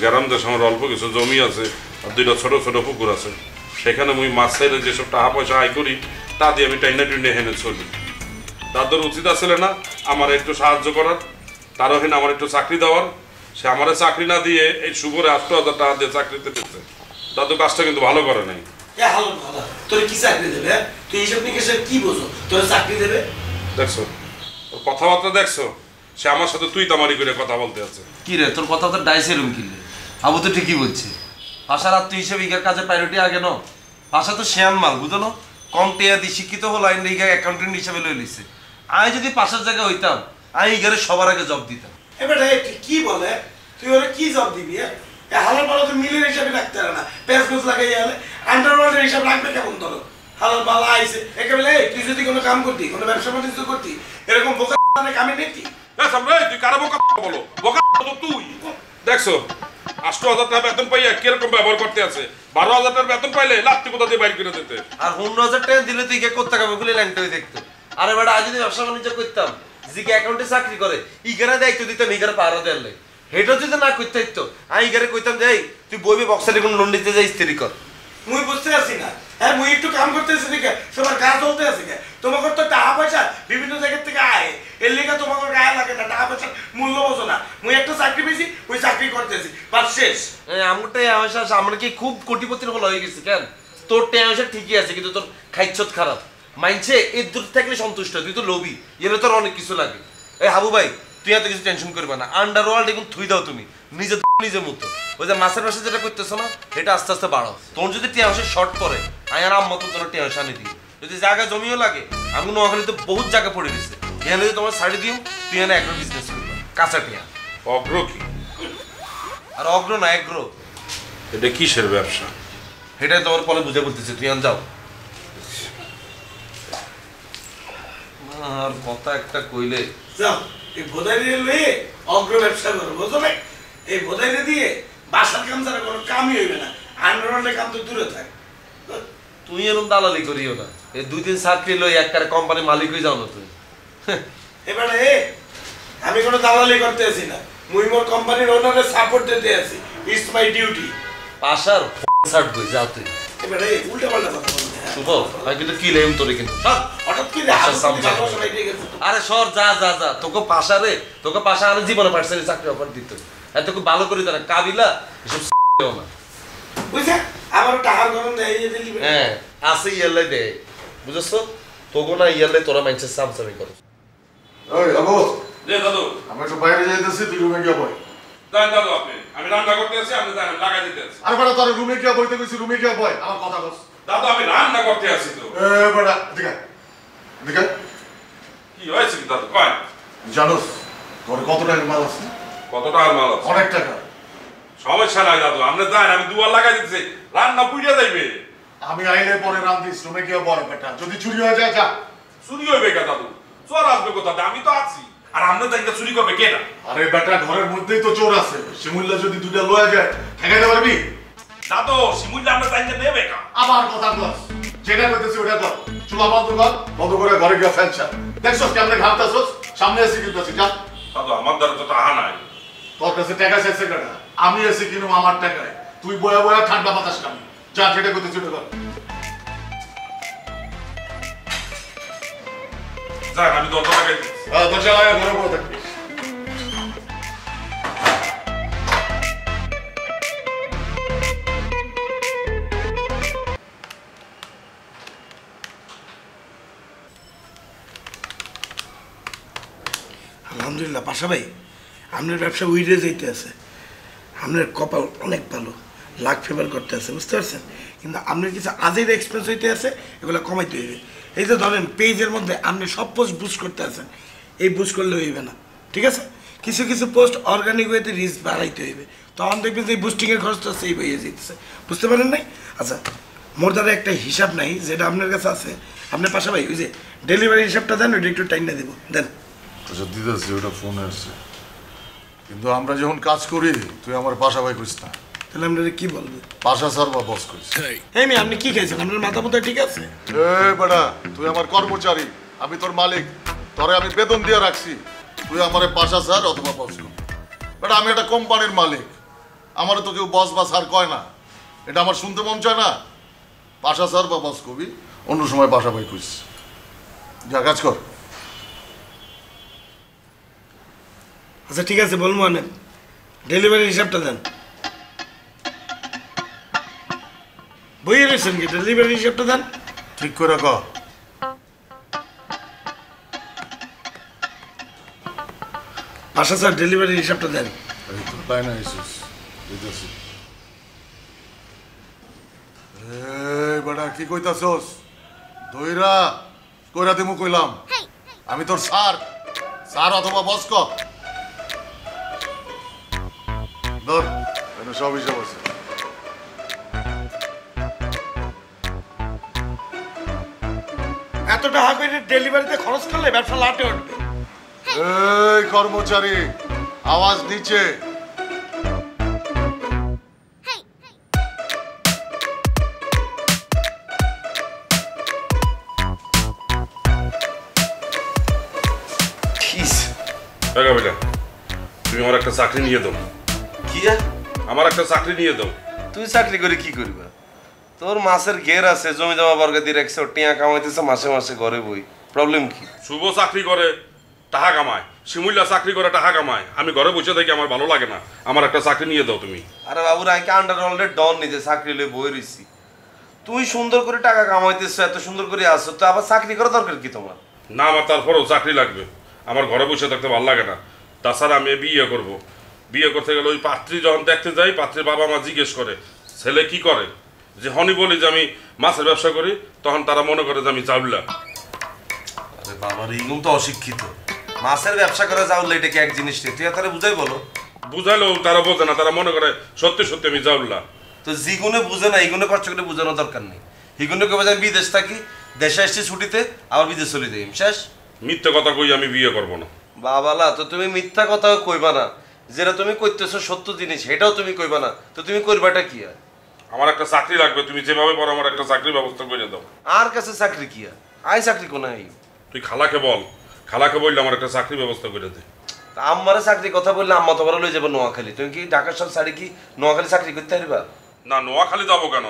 গ্রাম দেশ আমার অল্প কিছু জমি আছে আর দুইটা ছোট ছোট পুকুর আছে, সেখানে মুই মাছ চাইলে যেসব টাকা পয়সা আয় করি তা দিয়ে আমি টাইনা টুইনে হেনে চলি। দাদুর উচিত আসলে না আমার একটু সাহায্য করার, তারও হেন আমার একটু চাকরি দেওয়ার। সে আমার চাকরি না দিয়ে এই শুভরে 8,000 টাকা দিয়ে চাকরিতে দিচ্ছে। দাদু কাজটা কিন্তু ভালো করে নাই। তোর কি চাকরি দেবে? তুই এইসব নিকেশে কি বোঝো? তোর চাকরি দেবে? দেখছো ওর কথাবার্তা, দেখছো সে আমার সাথে তুই তামারি করে কথা বলতে আছে। কি রে তোর কথা তো ডাইসের রুম কিনলে আবু তো ঠিকই বলছে। ভাষার আত্মীয় হিসেবে ইগার কাজে প্রায়োরিটি আগে ন। ভাষা তো শেয়ান মাল বুঝো না, কম টেয়া দিয়ে শিক্ষিত হলো আইন ইগা অ্যাকাউন্টেন্ট হিসেবে লই লিছে। আমি যদি পাশের জায়গায় হইতাম আমি ইগারে সবার আগে জব দিতাম। এবার কি বলে তুই ওরা কি জব দিবি? হালাল বালা তো মিলের হিসাবে রাখতে পারে না, পেঁয়াজ গোছ লাগাই গেলে আন্ডারওয়ার্ল্ডের হিসাব রাখবে কেমন? ধরো হালাল বালা আইসে একেবারে তুই যদি কোনো কাম করতি, কোনো ব্যবসা বাণিজ্য করতি, এরকম বোকা কামে নেই তুই কারো বোকা বলো? বোকা তুই দেখছো 8,000 টাকা বেতন পাইয়া কিরকম ব্যবহার করতে আছে। 12,000 টাকা বেতন পাইলে লাত্তি কোথা দিয়ে বাইর করে দিতে। আর 15,000 টাকা দিলে তুই কে করতে হবে বলে ল্যাংটাই দেখতো। আরে বেটা আজ যদি ব্যবসা বাণিজ্য করতাম, জিকে অ্যাকাউন্টে চাকরি করে ইগারা দায়িত্ব দিতাম, ইগারা পাহারা দেয়ালে হেটা যদি না করতে হইতো আমি ইগারে কইতাম যে তুই বইবে বক্সারে কোন লোন নিতে যাই স্ত্রী কর। মুই বুঝতে পারছি না, হ্যাঁ মুই একটু কাম করতেছি দেখে সবার কাজ চলতে আছে কে? তোমাকে তো টাকা পয়সা বিভিন্ন জায়গা থেকে আয়, এর লেগে তোমাকে গায়ে লাগে না, টাকা পয়সার মূল্য বোঝো না। মুই একটা চাকরি পেয়েছি, ওই চাকরি করতেছি, বাস শেষ। আমটাই আশা আমরা কি খুব কোটিপতির হলো হয়ে গেছি কেন? তোর টেনশন ঠিকই আছে কিন্তু তোর খাইছত খারাপ মাইনছে এর দূর থাকলে সন্তুষ্ট। তুই তো লোভী, এর তোর অনেক কিছু লাগে। এই হাবু ভাই তুই এত কিছু টেনশন করবে না, আন্ডারওয়ার্ল্ড এখন থুই দাও তুমি নিজে নিজের মতো। ওই যে মাছের মাসে যেটা করতেছো না এটা আস্তে আস্তে বাড়াও। তোর যদি টেনশন শর্ট পড়ে আমি আর আম্মা তো তোর টেনশন আনি দিই। যদি জায়গা জমিও লাগে আমি নোয়াখালীতে বহুত জায়গা পড়ে গেছে, এখানে যদি তোমার ছাড়ি দিও তুই এনে একটা বিজনেস করবে কাঁচা টিয়া। অগ্র কি? আর অগ্র না এগ্র। এটা কিসের ব্যবসা? এটাই তোমার পরে বুঝে বলতেছে, তুই আন যাও। আর কথা একটা কইলে যাও এই ভোদাইরে লয়ে অগ্র ব্যবসা করো, বুঝো না? এই ভোদাইরে দিয়ে বাসার কাম ছাড়া কোনো কামই হইবে না, আন্ডারওয়ার্ল্ডের কাম তো দূরে থাক। তুই এরকম দালালি করিও না, এই 2-3 চাকরি লই একবারে কোম্পানির মালিক হয়ে যাও না তুই। এবারে আমি কোনো দালালি করতে আসি না, মুই মোর কোম্পানির ওনারের সাপোর্ট দিতে আসি। It's my duty. পাশার সার্ট কই যাও তুই। এবারে উল্টা পাল্টা কথা বলতে শুভ আমি কিন্তু কি লেম তোরে কিন্তু হঠাৎ কি আরে সর যা যা যা। তোকে পাশা রে, তোকে পাশা আমি জীবনে পার্সেন্ট চাকরি অফার দিত, এত খুব ভালো করে তারা কাবিলা এসব না বুঝছে। আমার টাকার গরম দেয় দিলি। হ্যাঁ আছে ইয়ালে দে বুঝছো, তোকে না ইয়ালে তোরা মাইন্ডসেট সামসামি করো। ওই আবু রে দাদু আমি একটু বাইরে যাইতেছি, তুই রুমে গিয়ে বই। যান দাদু, আপনি আমি রান্না করতে আছি, আপনি যান লাগাই দিতে আছি। আরে বেটা তোর রুমে গিয়ে বইতে কইছি, রুমে গিয়ে বই, আমার কথা বল। দাদু আমি রান্না করতে আছি তো। এ বেটা দেখে দেখে কি হয়েছে কি দাদু কয়? জানোস তোর কত টাকার মাল আছে? কত টাকার মাল আছে? অনেক টাকা। সমস্যা নাই দাদু, আপনি যান, আমি দুয়ার লাগাই দিতেছি, রান্না পুড়িয়া যাইবে। আমি আইলে পরে রান্ধিস, রুমে গিয়ে বল বেটা, যদি চুরি হয়ে যায় যা। চুরি হইবে কে দাদু? চোর আসবে কোথাতে? আমি তো আছি। আর আপনি তাইকে চুরি করবে কেটা? আরে বেটা ঘরের মধ্যেই তো চোর আছে, শিমুল্লা যদি দুইটা লয়ে যায় ঠেকাইতে পারবি? দাদু শিমুল্লা আমরা তাইকে নেবে কা? আবার কথা কর, যেটা কইতেছি ওটা কর। চুলা বন্ধ কর, বন্ধ করে ঘরে গিয়ে ফ্যান চাল। দেখছস কেমনে ঘামতাছস, সামনে এসে কিন্তু আছি যা। দাদু আমার দ্বারা তো টাকা নাই। তোর কাছে টাকা শেষে কাটা, আমি এসে কিনুম আমার টাকায়, তুই বয়া বয়া ঠান্ডা বাতাস খাবি। যা যেটা কইতেছি ওটা কর। যান আমি দরজা লাগাই দিচ্ছি। দরজা লাগায় ঘরে বসে থাকবি। আলহামদুলিল্লাহ পাশা ভাই, আপনার ব্যবসা উইরে যাইতে আছে, আপনার কপাল অনেক ভালো, লাখ ফেভার করতে আছে, বুঝতে পারছেন? কিন্তু আপনার কিছু আজের এক্সপেন্স হইতে আছে, এগুলো কমাইতে হইবে। এই যে ধরেন পেজের মধ্যে আপনি সব পোস্ট বুস্ট করতে আছেন, এই বুস্ট করলে হইবে না, ঠিক আছে? কিছু কিছু পোস্ট অর্গানিক ওয়েতে রিচ বাড়াইতে হইবে, তখন দেখবেন যে এই বুস্টিংয়ের খরচটা সেভ হয়ে যেতেছে, বুঝতে পারেন নাই? আচ্ছা মোর দ্বারা একটা হিসাব নাই যেটা আপনার কাছে আছে, আপনার পাশা ভাই ওই যে ডেলিভারি হিসাবটা দেন, ওইটা একটু টাইম না দেবো দেন। আচ্ছা দিতেছি, ওটা ফোনে আসছে, কিন্তু আমরা যখন কাজ করি তুই আমার বাসা ভাই করিস না। তাহলে আপনারা কি বলবে? বাসা স্যার বা বস করিস। এই মেয়ে আপনি কি খাইছেন? আপনার মাথা মুথা ঠিক আছে? বেটা তুই আমার কর্মচারী, আমি তোর মালিক, তোরে আমি বেতন দিয়ে রাখছি, তুই আমার বাসা স্যার অথবা বস কর। বেটা আমি একটা কোম্পানির মালিক, আমার তো কেউ বস বা স্যার কয় না, এটা আমার শুনতে মন চায় না। পাশা স্যার বা বস কবি, অন্য সময় পাশা ভাই কইস। যা কাজ কর। আচ্ছা ঠিক আছে, বলবো অনেক, ডেলিভারির হিসাবটা দেন। বইয়ে রয়েছেন কি, ডেলিভারির হিসাবটা দেন। ঠিক করে ক। পাশা স্যার, ডেলিভারির হিসাবটা দেন। এই তো লাইনে আইছিস, বুঝতেছি। এই বেটা কি কইতাছস? দইরা কইরা দিমু কইলাম। আমি তোর স্যার, স্যার অথবা বস ক। ধর, এনে সব হিসাব আছে। এত টাকা করে ডেলিভারিতে খরচ করলে ব্যবসা লাটে উঠবে। এই কর্মচারী, আওয়াজ নিচে। তুমি আমার একটা চাকরি নিয়ে দাও। কি আমার একটা চাকরি নিয়ে দাও। তুই চাকরি করে কি করবা? তোর মাসের ঘের আছে, জমি জমা বর্গা দিয়ে রাখছে, টিয়া কামাইতেছে মাসে মাসে ঘরে বই। প্রবলেম কি? শুভ চাকরি করে টাকা কামায়, শিমুল্লা চাকরি করে টাকা কামায়, আমি ঘরে বসে থাকি, আমার ভালো লাগে না। আমার একটা চাকরি নিয়ে দাও তুমি। আরে বাবুরা, আমি আন্ডার অলরেডি ডন নিজে চাকরি লই বই রইছি। তুই সুন্দর করে টাকা কামাইতেছ, এত সুন্দর করে আসছো, তো আবার চাকরি করা দরকার কি তোমার? না, আমার তারপরেও চাকরি লাগবে। আমার ঘরে বসে থাকতে ভালো লাগে না। তাছাড়া আমি বিয়ে করব। বিয়ে করতে গেলে ওই পাত্রী যখন দেখতে যাই, পাত্রীর বাবা মা জিজ্ঞেস করে ছেলে কি করে। যে হনি বলি যে আমি মাছের ব্যবসা করি, তখন তারা মনে করে যে আমি চাউল্লা। আরে বাবার, এইগুলো তো অশিক্ষিত। মাছের ব্যবসা করে যাও, এটা কি এক জিনিস নেই? তুই তারা বুঝাই বলো। বুঝাইলেও তারা বোঝে না, তারা মনে করে সত্যি সত্যি আমি চাউল্লা। তো যেগুলো বুঝে না, এইগুলো কষ্ট করে বোঝানোর দরকার নেই। এগুলো কেবল আমি বিদেশ থাকি, দেশে আসছি ছুটিতে, আবার বিদেশ চলে যাই, শেষ। মিথ্যে কথা কই আমি বিয়ে করব না। বাবালা, তো তুমি মিথ্যা কথাও কইবা না। যেটা তুমি কইতেছো সত্য জিনিস, সেটাও তুমি কইবা না। তো তুমি করবাটা কি? আর আমার একটা চাকরি লাগবে, তুমি যেভাবে বলো আমার একটা চাকরির ব্যবস্থা করে দাও। আর কাছে চাকরি কি? আই চাকরি কোন আই? তুই খালাকে বল, খালাকে বললে আমার একটা চাকরির ব্যবস্থা করে দে। আম্মারে চাকরি কথা বললে আম্মা তোমার লই যাবো নোয়াখালী। তুমি কি ঢাকার সব শাড়ি কি নোয়াখালী চাকরি করতে পারবা? না, নোয়াখালী যাবো কেন?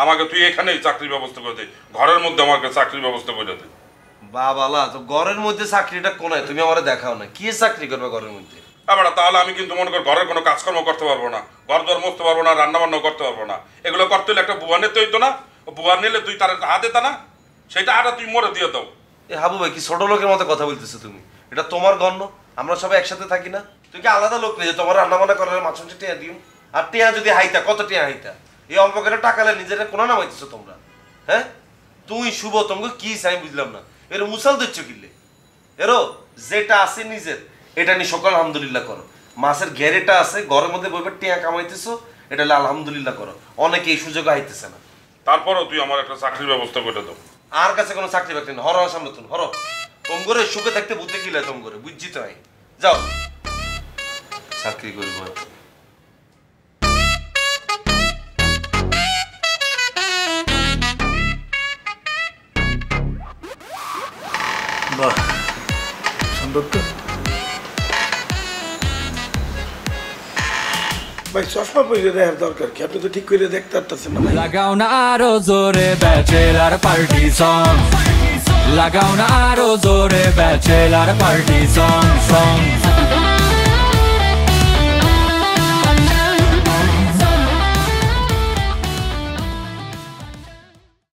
আমাকে তুই এখানেই চাকরির ব্যবস্থা করে দে, ঘরের মধ্যে আমাকে চাকরির ব্যবস্থা করে দে। বাবালা, তো ঘরের মধ্যে চাকরিটা কোনায়? তুমি আমারে দেখাও না, কি চাকরি করবে ঘরের মধ্যে? আবার তাহলে আমি কিন্তু মনে কর ঘরের কোনো কাজকর্ম করতে পারবো না, ঘর দর মুছতে পারবো না, রান্না বান্না করতে পারবো না। এগুলো করতে হলে একটা বুয়া নিতে হইতো না? বুয়া নিলে তুই তার হাত দিতা না? সেটা হাতটা তুই মরে দিয়ে দাও। এ হাবু ভাই, কি ছোট লোকের মতো কথা বলতেছো তুমি? এটা তোমার গণ্য, আমরা সবাই একসাথে থাকি না? তুই কি আলাদা লোক নেই যে তোমার রান্না বান্না করার মাছ মাংস টিয়া দিও? আর টিয়া যদি হাইতা, কত টিয়া হাইতা? এই অল্প করে টাকা লে নিজেরা কোনা নামাইতেছো তোমরা? হ্যাঁ, তুই শুভ, তোমাকে কি চাই বুঝলাম না। এর মুসাল দিচ্ছ কিনলে এরো যেটা আছে নিজের, এটা নিয়ে সকাল আলহামদুলিল্লাহ করো। মাছের ঘেরেটা আছে, ঘরের মধ্যে বইবার টিয়া কামাইতেছো, এটা আলহামদুলিল্লাহ করো। অনেকে এই সুযোগ আইতেছে না। তারপরও তুই আমার একটা চাকরির ব্যবস্থা করে দাও। আর কাছে কোনো চাকরি বাকরি না, হর সামনে তুমি হর। তোম করে সুখে থাকতে বুঝতে কি লাগে তোম করে, বুঝছি তো। যাও চাকরি করবো। বাহ, সুন্দর তো ভাই। চশমা পরে দেওয়ার দরকার কি? আপনি তো ঠিক করে দেখতে পারতেছেন না। লাগাও না আরো জোরে ব্যাচেলার পার্টি সং, লাগাও না আরো জোরে ব্যাচেলার পার্টি সং।